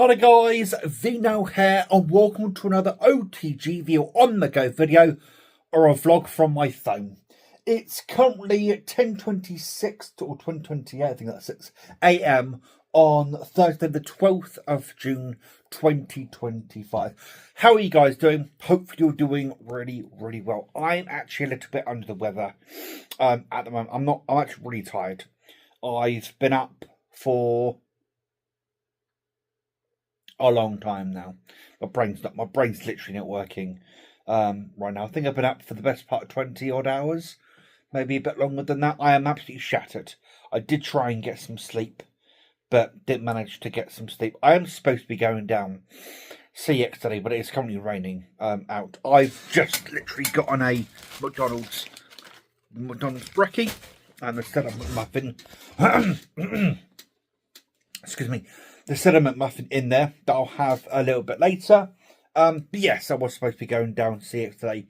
Hi guys, Vino here and welcome to another OTGV or on the go video or a vlog from my phone. It's currently 10:26 or 10:28, I think that's 6 a.m. on Thursday the 12th of June 2025. How are you guys doing? Hope you're doing really well. I'm actually a little bit under the weather at the moment. I'm actually really tired. I've been up for a long time now. My brain's literally not working right now. I think I've been up for the best part of 20 odd hours, maybe a bit longer than that. I am absolutely shattered. I did try and get some sleep, but didn't manage to get some sleep. I am supposed to be going down CX today, but it is currently raining out. I've just literally got on a McDonald's brekkie and the cinnamon muffin. Excuse me. The cinnamon muffin in there that I'll have a little bit later. But yes, I was supposed to be going down to CX today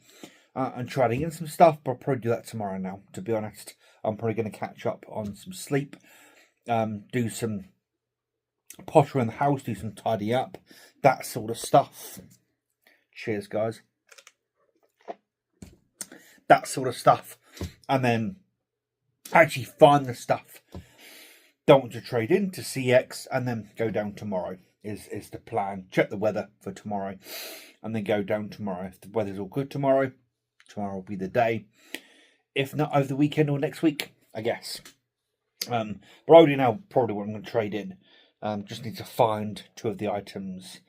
and trying in some stuff, but I'll probably do that tomorrow now, to be honest. I'm probably going to catch up on some sleep, do some potter in the house, do some tidy up, that sort of stuff. Cheers, guys. That sort of stuff. And then actually find the stuff. Don't want to trade into CX and then go down tomorrow is the plan. Check the weather for tomorrow and then go down tomorrow. If the weather's all good tomorrow will be the day. If not, over the weekend or next week, I guess. But I already know probably what I'm going to trade in. Just need to find two of the items,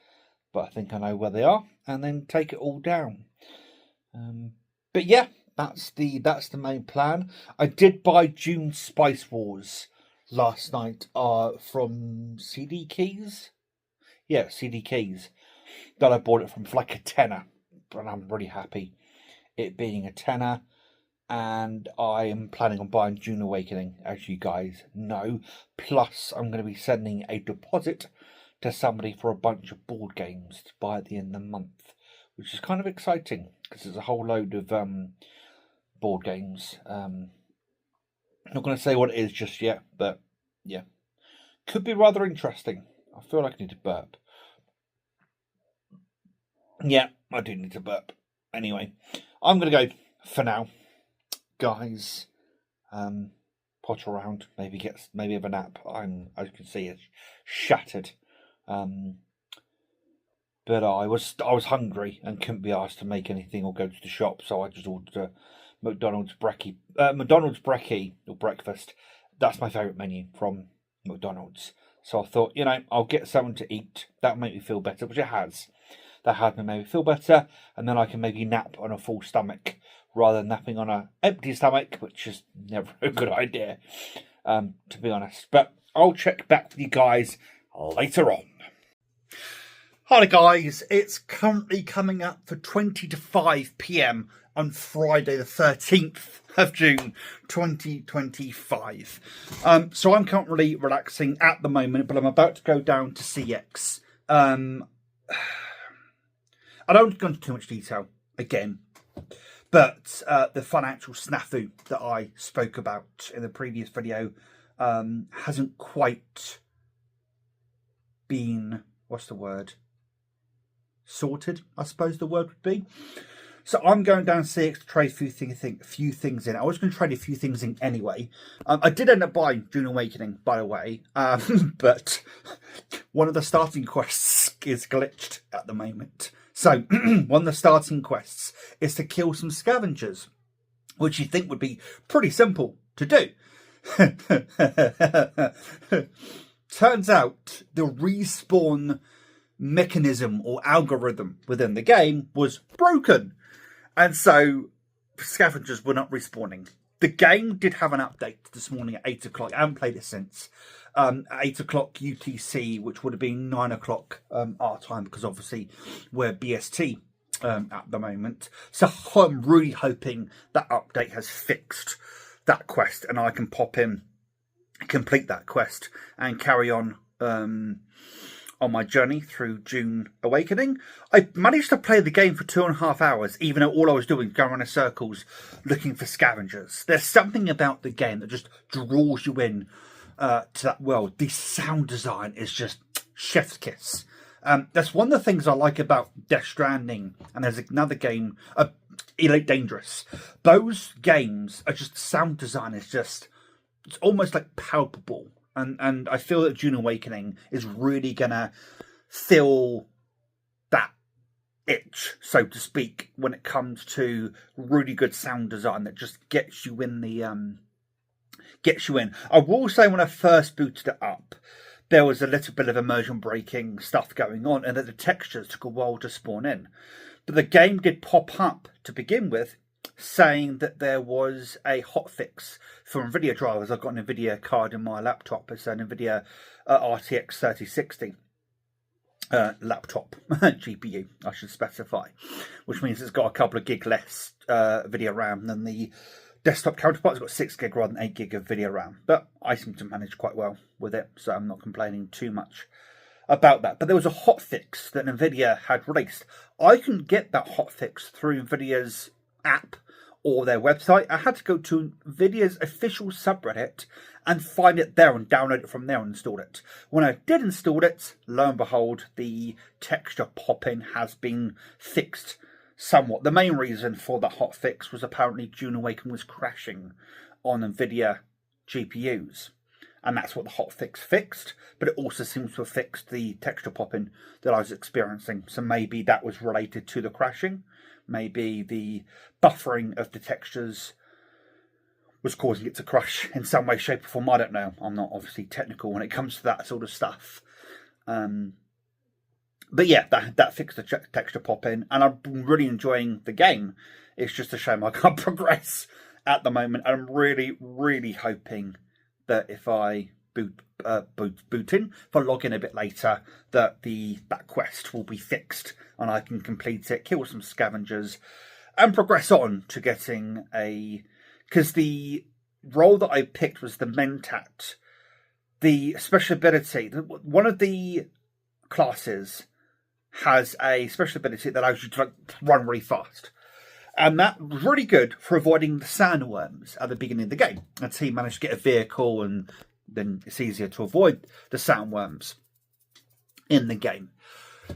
but I think I know where they are and then take it all down. But yeah, that's the main plan. I did buy Dune Spice Wars last night from CD Keys. Yeah, CD Keys. That I bought it from for like a tenner. But I'm really happy it being a tenner. And I am planning on buying Dune Awakening, as you guys know. Plus, I'm going to be sending a deposit to somebody for a bunch of board games to buy at the end of the month. Which is kind of exciting, because there's a whole load of board games. Not going to say what it is just yet, but yeah, could be rather interesting. I feel like I need to burp. Yeah, I do need to burp. Anyway, I'm going to go for now, guys. Potter around, maybe have a nap. As you can see, it's shattered. But I was hungry and couldn't be asked to make anything or go to the shop, so I just ordered a McDonald's brekkie or breakfast. That's my favourite menu from McDonald's. So I thought, I'll get something to eat. That'll make me feel better, which it has. That had me made me feel better, and then I can maybe nap on a full stomach rather than napping on an empty stomach, which is never a good idea, to be honest. But I'll check back with you guys later on. Hi guys, it's currently coming up for 20 to 5 p.m. on Friday the 13th of June 2025. So I'm currently relaxing at the moment, but I'm about to go down to CX. I don't go into too much detail again, but the financial snafu that I spoke about in the previous video hasn't quite been, what's the word? Sorted, I suppose the word would be. So I'm going down CX to trade a few things in. I was going to trade a few things in anyway. I did end up buying Dune Awakening, by the way, but one of the starting quests is glitched at the moment. So one of the starting quests is to kill some scavengers, which you think would be pretty simple to do. Turns out the respawn mechanism or algorithm within the game was broken, and so scavengers were not respawning. The game did have an update this morning at 8 o'clock. I haven't played it since 8 o'clock UTC, which would have been 9 o'clock our time, because obviously we're BST at the moment. So I'm really hoping that update has fixed that quest and I can pop in, complete that quest and carry on my journey through Dune Awakening. I managed to play the game for 2.5 hours, even though all I was doing was going around in circles looking for scavengers. There's something about the game that just draws you in to that world. The sound design is just chef's kiss. That's one of the things I like about Death Stranding, and there's another game, Elite Dangerous. Those games are just, sound design is just, it's almost like palpable. And I feel that Dune Awakening is really gonna fill that itch, so to speak, when it comes to really good sound design that just gets you in the I will say, when I first booted it up, there was a little bit of immersion breaking stuff going on, and that the textures took a while to spawn in. But the game did pop up to begin with, saying that there was a hotfix for NVIDIA drivers. I've got an NVIDIA card in my laptop. It's an NVIDIA RTX 3060 laptop GPU, I should specify, which means it's got a couple of gig less video RAM than the desktop counterpart. It's got 6 gig rather than 8 gig of video RAM, but I seem to manage quite well with it, so I'm not complaining too much about that. But there was a hotfix that NVIDIA had released. I couldn't get that hotfix through NVIDIA's app or their website. I had to go to NVIDIA's official subreddit and find it there and download it from there and install it. When I did install it, lo and behold, the texture pop-in has been fixed somewhat. The main reason for the hotfix was apparently Dune Awakening was crashing on NVIDIA GPUs. And that's what the hotfix fixed, but it also seems to have fixed the texture pop-in that I was experiencing. So maybe that was related to the crashing. Maybe the buffering of the textures was causing it to crash in some way, shape or form. I don't know. I'm not obviously technical when it comes to that sort of stuff. But yeah, that fixed the texture pop-in, and I've been really enjoying the game. It's just a shame I can't progress at the moment. I'm really, really hoping that if I boot in, if I log in a bit later, that that quest will be fixed and I can complete it, kill some scavengers, and progress on to getting because the role that I picked was the Mentat. The special ability, one of the classes has a special ability that allows you to run really fast. And that was really good for avoiding the sandworms at the beginning of the game. Until you manage to get a vehicle, and then it's easier to avoid the sandworms in the game.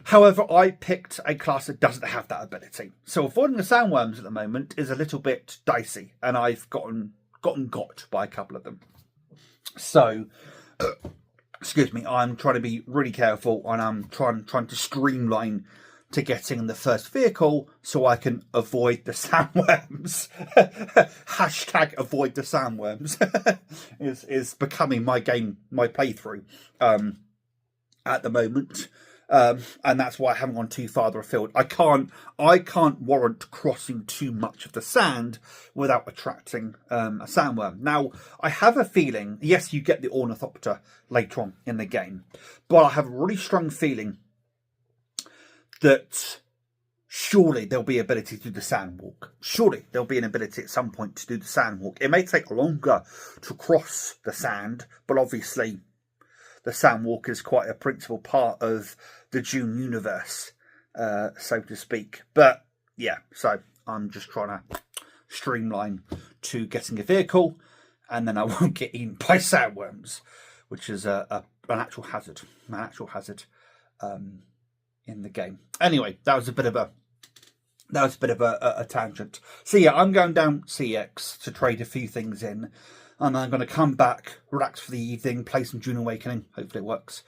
However, I picked a class that doesn't have that ability. So avoiding the sandworms at the moment is a little bit dicey, and I've gotten got by a couple of them. So, excuse me, I'm trying to be really careful, and I'm trying to streamline to getting the first vehicle so I can avoid the sandworms. Hashtag avoid the sandworms is becoming my playthrough at the moment. And that's why I haven't gone too far afield. I can't warrant crossing too much of the sand without attracting a sandworm. Now, I have a feeling, yes, you get the ornithopter later on in the game, but I have a really strong feeling that surely there'll be ability to do the sandwalk. Surely there'll be an ability at some point to do the sandwalk. It may take longer to cross the sand, but obviously the sandwalk is quite a principal part of the Dune universe, so to speak. But yeah, so I'm just trying to streamline to getting a vehicle, and then I won't get eaten by sandworms, which is an actual hazard. In the game. Anyway, that was a bit of a tangent. So yeah, I'm going down CX to trade a few things in, and I'm going to come back, relax for the evening, play some Dune Awakening. Hopefully it works,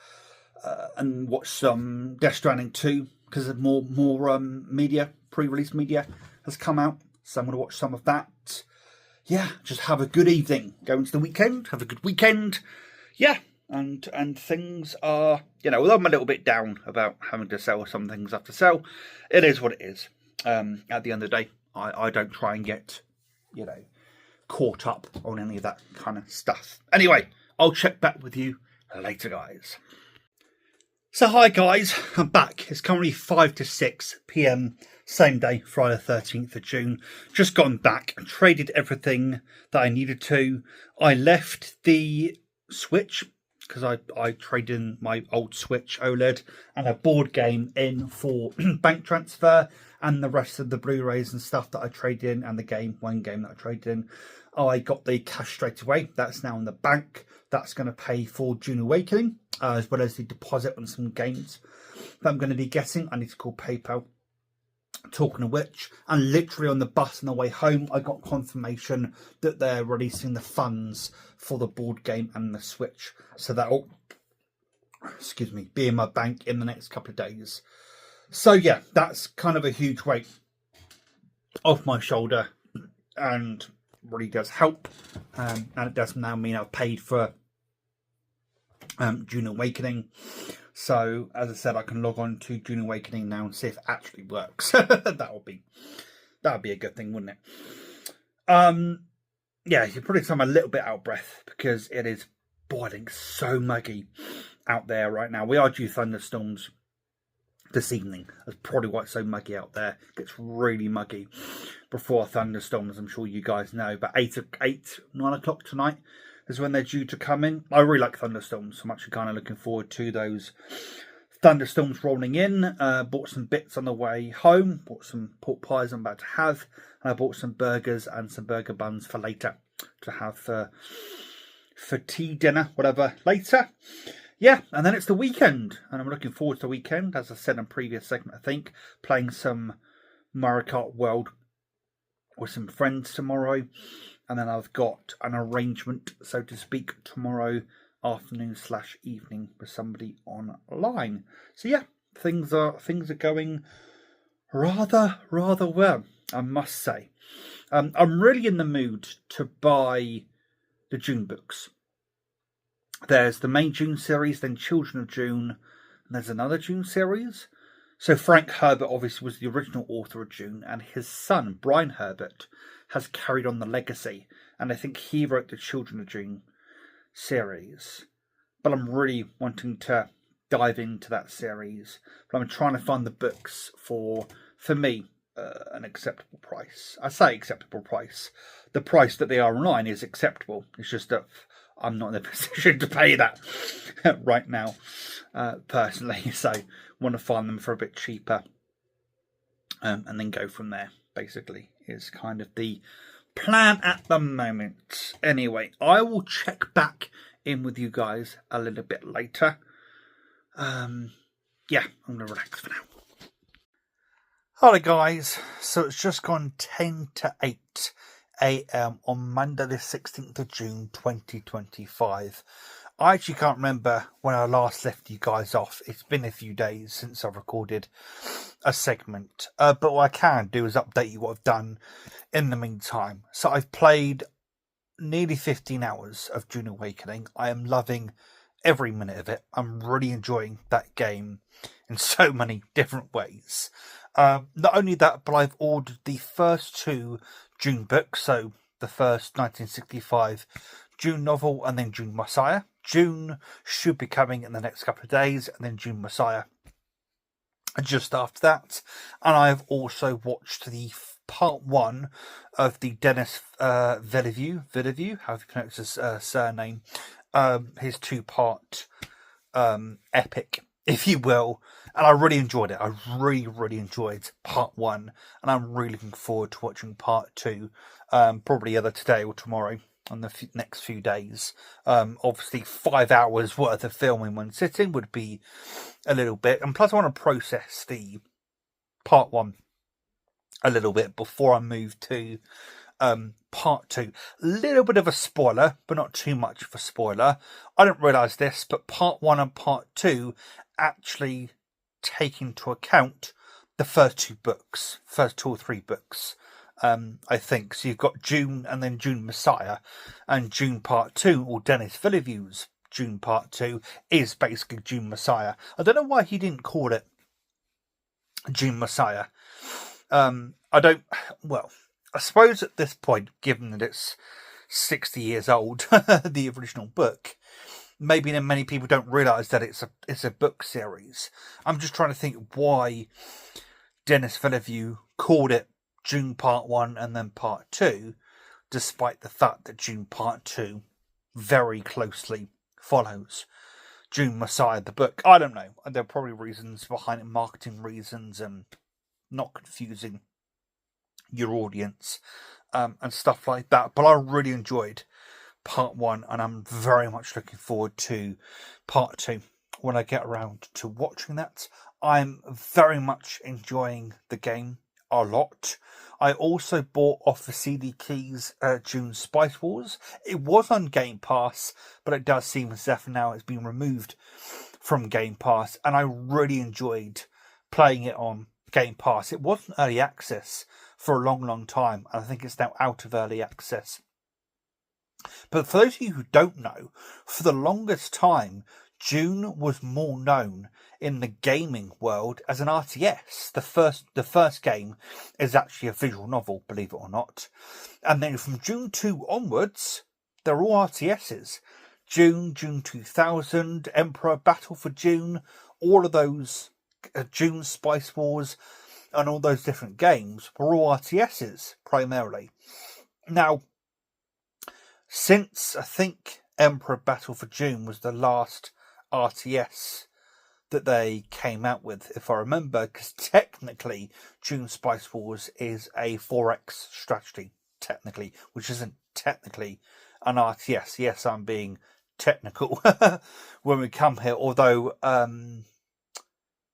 and watch some Death Stranding 2 because of more media, pre-release media has come out. So I'm going to watch some of that. Yeah, just have a good evening. Go into the weekend. Have a good weekend. Yeah. And things are, although I'm a little bit down about having to sell some things I have to sell, it is what it is. At the end of the day, I don't try and get, caught up on any of that kind of stuff. Anyway, I'll check back with you later, guys. So hi guys, I'm back. It's currently 5 to 6 p.m. same day, Friday 13th of June. Just gone back and traded everything that I needed to. I left the Switch because I traded in my old Switch OLED and a board game in for bank transfer, and the rest of the Blu-rays and stuff that I traded in, and one game that I traded in, I got the cash straight away. That's now in the bank. That's going to pay for Dune Awakening, as well as the deposit on some games that I'm going to be getting. I need to call PayPal. Talking of which, and literally on the bus on the way home, I got confirmation that they're releasing the funds for the board game and the Switch. So that'll, be in my bank in the next couple of days. So yeah, that's kind of a huge weight off my shoulder, and really does help. And it does now mean I've paid for Dune Awakening. So, as I said, I can log on to Dune Awakening now and see if it actually works. that would be a good thing, wouldn't it? Yeah, you're probably I'm a little bit out of breath because it is boiling so muggy out there right now. We are due thunderstorms this evening. That's probably why it's so muggy out there. It gets really muggy before thunderstorms, I'm sure you guys know. But 9 o'clock tonight is when they're due to come in. I really like thunderstorms. I'm actually kind of looking forward to those thunderstorms rolling in. Bought some bits on the way home. Bought some pork pies I'm about to have. And I bought some burgers and some burger buns for later to have for tea, dinner, whatever, later. Yeah, and then it's the weekend. And I'm looking forward to the weekend. As I said in a previous segment, I think, playing some Mario Kart World with some friends tomorrow. And then I've got an arrangement, so to speak, tomorrow afternoon/evening with somebody online. So yeah, things are going rather well, I must say. I'm really in the mood to buy the Dune books. There's the main Dune series, then Children of Dune, and there's another Dune series. So Frank Herbert obviously was the original author of Dune, and his son, Brian Herbert, has carried on the legacy. And I think he wrote the Children of Dune series. But I'm really wanting to dive into that series. But I'm trying to find the books for me, an acceptable price. I say acceptable price. The price that they are online is acceptable. It's just that I'm not in a position to pay that right now, personally. So I want to find them for a bit cheaper, and then go from there, basically, is kind of the plan at the moment. Anyway, I will check back in with you guys a little bit later. Yeah, I'm going to relax for now. Hello guys, so it's just gone 10 to 8 a.m. on Monday the 16th of June 2025. I actually can't remember when I last left you guys off. It's been a few days since I've recorded a segment. But what I can do is update you what I've done in the meantime. So I've played nearly 15 hours of Dune Awakening. I am loving every minute of it. I'm really enjoying that game in so many different ways. Not only that, but I've ordered the first 2 Dune books. So the first 1965 Dune novel and then Dune Messiah. Dune should be coming in the next couple of days, and then Dune Messiah just after that. And I've also watched the part 1 of the Denis Villeneuve, how do you pronounce his surname, his 2-part epic, if you will. And I really enjoyed it. I really enjoyed part 1, and I'm really looking forward to watching part 2, probably either today or tomorrow, on the next few days. Obviously 5 hours worth of filming one sitting would be a little bit, and plus I want to process the part 1 a little bit before I move to part 2. A little bit of a spoiler, but not too much of a spoiler. I didn't realise this, but part 1 and part 2 actually take into account the first 2 books, first 2 or 3 books. I think. So you've got Dune and then Dune Messiah, and Dune Part 2, or Denis Villeneuve's Dune Part 2, is basically Dune Messiah. I don't know why he didn't call it Dune Messiah. I suppose at this point, given that it's 60 years old, the original book, maybe then many people don't realise that it's a book series. I'm just trying to think why Denis Villeneuve called it Dune Part 1 and then Part 2, despite the fact that Dune Part 2 very closely follows Dune Messiah, the book. I don't know. There are probably reasons behind it, marketing reasons, and not confusing your audience and stuff like that. But I really enjoyed part 1, and I'm very much looking forward to part 2 when I get around to watching that. I'm very much enjoying the game a lot. I also bought off the CD keys Dune Spice Wars. It was on Game Pass, but it does seem as if now it's been removed from Game Pass, and I really enjoyed playing it on Game Pass. It wasn't early access for a long time, and I think it's now out of early access. But for those of you who don't know, for the longest time, Dune was more known in the gaming world as an RTS. The first game is actually a visual novel, believe it or not. And then from Dune 2 onwards, they're all RTSs. Dune 2000, Emperor, Battle for Dune, all of those, Dune Spice Wars, and all those different games were all RTSs, primarily. Now, since I think Emperor Battle for Dune was the last RTS that they came out with, if I remember, because technically Dune Spice Wars is a 4X strategy, technically, which isn't technically an RTS. Yes, I'm being technical when we come here, although,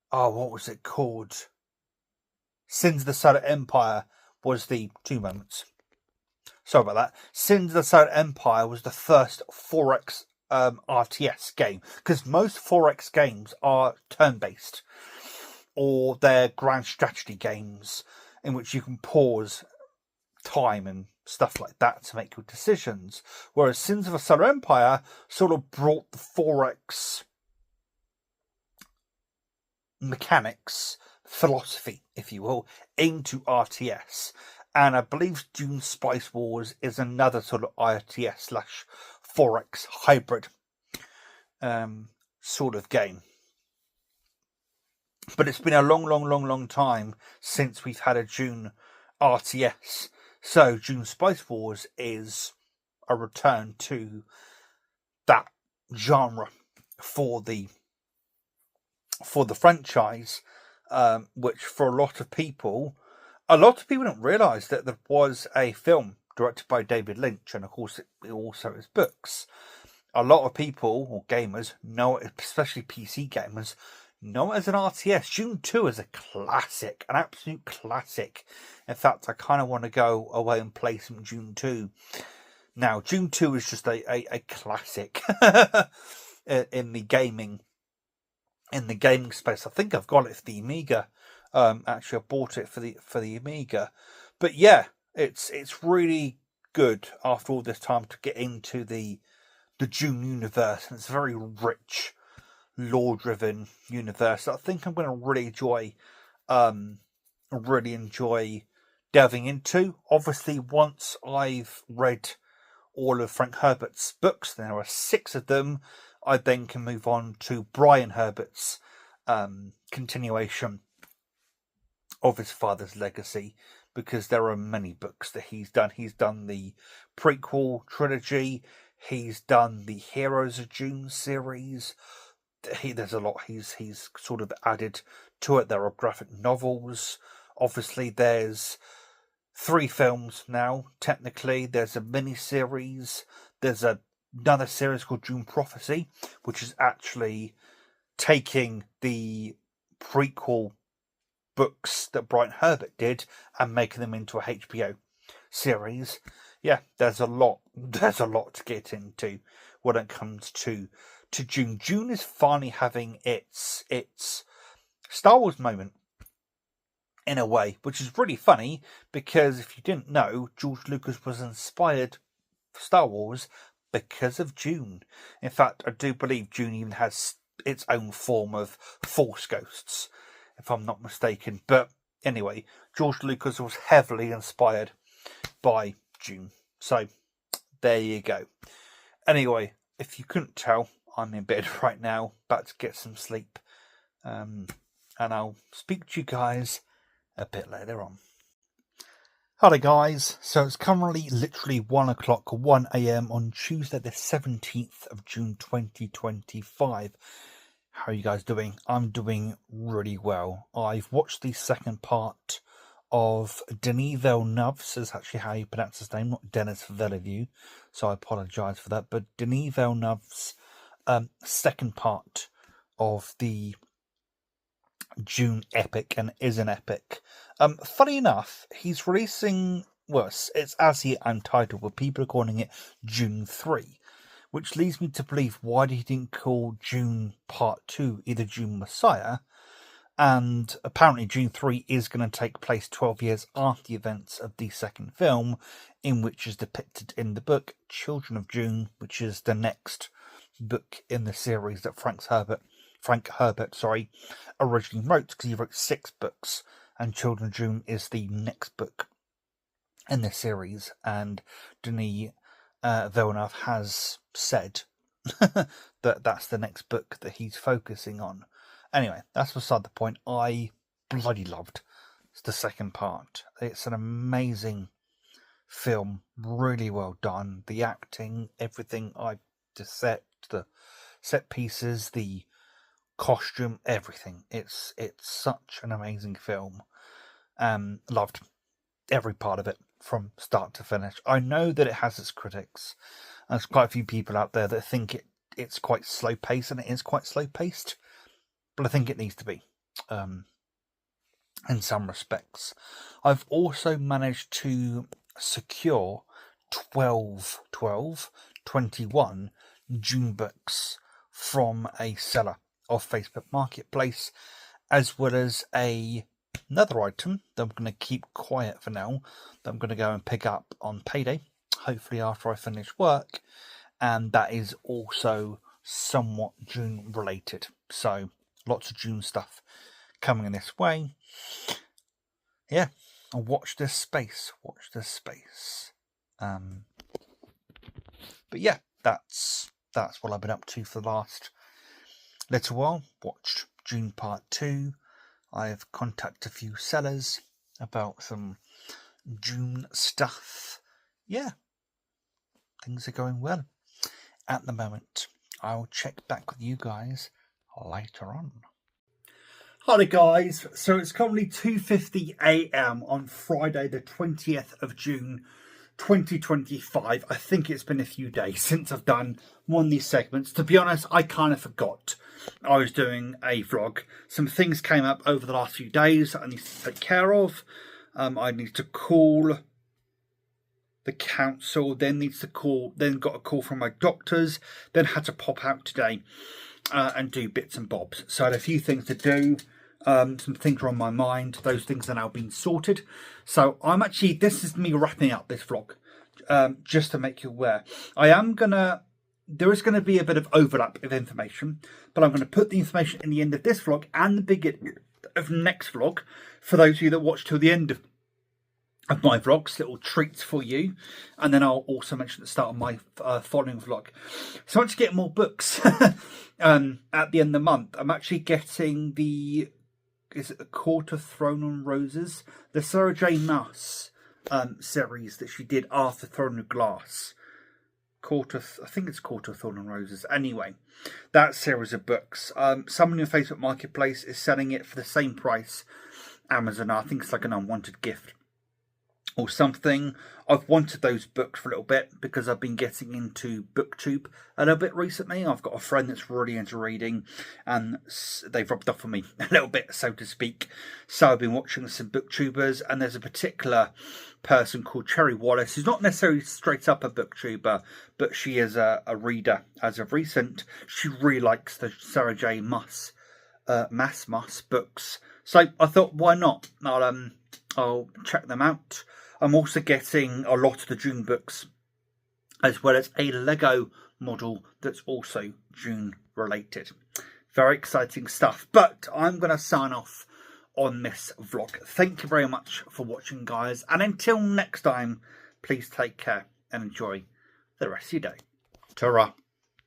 what was it called? Sins of the Silent Empire was the 2 moments. Sorry about that. Sins of the Silent Empire was the first 4X RTS game, because most 4X games are turn-based, or they're grand strategy games in which you can pause time and stuff like that to make your decisions, whereas Sins of the Silent Empire sort of brought the 4X mechanics, philosophy, if you will, into RTS. And I believe Dune Spice Wars is another sort of RTS / 4X hybrid sort of game. But it's been a long time since we've had a Dune RTS. So Dune Spice Wars is a return to that genre for the franchise, which for a lot of people don't realise that there was a film directed by David Lynch, and of course it also is books. A lot of people, or gamers, know it, especially PC gamers, know it as an RTS. Dune 2 is a classic, an absolute classic. In fact, I kind of want to go away and play some Dune 2. Now, Dune 2 is just a classic in the gaming space. I think I've got it for the Amiga. Actually, I bought it for the Amiga. But yeah, it's really good after all this time to get into the Dune universe, and it's a very rich, lore-driven universe that I think I'm going to really enjoy delving into. Obviously, once I've read all of Frank Herbert's books, there are 6 of them, I then can move on to Brian Herbert's continuation of his father's legacy, because there are many books that he's done. He's done the prequel trilogy. He's done the Heroes of Dune series. There's a lot he's sort of added to it. There are graphic novels. Obviously, there's 3 films now. Technically, there's a mini-series. There's another series called Dune Prophecy, which is actually taking the prequel books that Brian Herbert did and making them into a HBO series. Yeah, there's a lot to get into when it comes to Dune. Dune is finally having its Star Wars moment in a way, which is really funny, because if you didn't know, George Lucas was inspired for Star Wars because of Dune. In fact, I do believe Dune even has its own form of Force ghosts, if I'm not mistaken. But anyway, George Lucas was heavily inspired by Dune. So there you go. Anyway, if you couldn't tell, I'm in bed right now, about to get some sleep. And I'll speak to you guys a bit later on. Hello guys, so it's currently literally 1 o'clock, 1 a.m. on Tuesday the 17th of June 2025. How are you guys doing? I'm doing really well. I've watched the second part of Denis Villeneuve's, is actually how you pronounce his name, not Denis Villeneuve, so I apologise for that, but Denis Villeneuve's second part of the Dune epic, and is an epic. Funny enough, he's releasing, well, it's as he entitled, but people are calling it Dune 3, which leads me to believe why he didn't call Dune Part 2 either Dune Messiah, and apparently Dune 3 is going to take place 12 years after the events of the second film, in which is depicted in the book Children of Dune, which is the next book in the series that Frank Herbert originally wrote, because he wrote 6 books, and Children of Dune is the next book in the series, and Denis Villeneuve has said that that's the next book that he's focusing on. Anyway, that's beside the point. I bloody loved the second part. It's an amazing film, really well done. The acting, everything, the set pieces, the costume, everything. It's such an amazing film. Loved every part of it from start to finish. I know that it has its critics. There's quite a few people out there that think it's quite slow paced, and it is quite slow paced. But I think it needs to be, in some respects. I've also managed to secure 21 Dune books from a seller of Facebook Marketplace, as well as another item that I'm going to keep quiet for now, that I'm going to go and pick up on payday, hopefully after I finish work, and that is also somewhat Dune related. So lots of Dune stuff coming in this way. Yeah, watch this space. But yeah, that's what I've been up to for the last little while. Watched Dune Part 2. I've contacted a few sellers about some Dune stuff. Yeah, things are going well at the moment. I'll check back with you guys later on. Hi guys, so it's currently 2:50 a.m. on Friday the 20th of June 2025. I think it's been a few days since I've done one of these segments. To be honest, I kind of forgot I was doing a vlog. Some things came up over the last few days that I need to take care of. I need to call the council, then got a call from my doctors, then had to pop out today and do bits and bobs. So I had a few things to do. Some things are on my mind. Those things are now being sorted. So this is me wrapping up this vlog, just to make you aware. There is going to be a bit of overlap of information, but I'm going to put the information in the end of this vlog and the beginning of next vlog for those of you that watch till the end of my vlogs, little treats for you. And then I'll also mention at the start of my following vlog. So once you get more books at the end of the month, I'm actually getting the Court of Throne and Roses, the Sarah J. Maas series that she did after Throne of Glass. I think it's Court of Thorn and Roses. Anyway, that series of books. Someone in Facebook Marketplace is selling it for the same price Amazon. I think it's like an unwanted gift or something. I've wanted those books for a little bit because I've been getting into BookTube a little bit recently. I've got a friend that's really into reading, and they've rubbed off on me a little bit, so to speak. So I've been watching some BookTubers, and there's a particular person called Cherry Wallace, who's not necessarily straight up a BookTuber, but she is a reader as of recent. She really likes the Sarah J. Maas books. So I thought, why not? I'll check them out. I'm also getting a lot of the Dune books, as well as a Lego model that's also Dune related. Very exciting stuff. But I'm going to sign off on this vlog. Thank you very much for watching, guys. And until next time, please take care and enjoy the rest of your day. Ta-ra.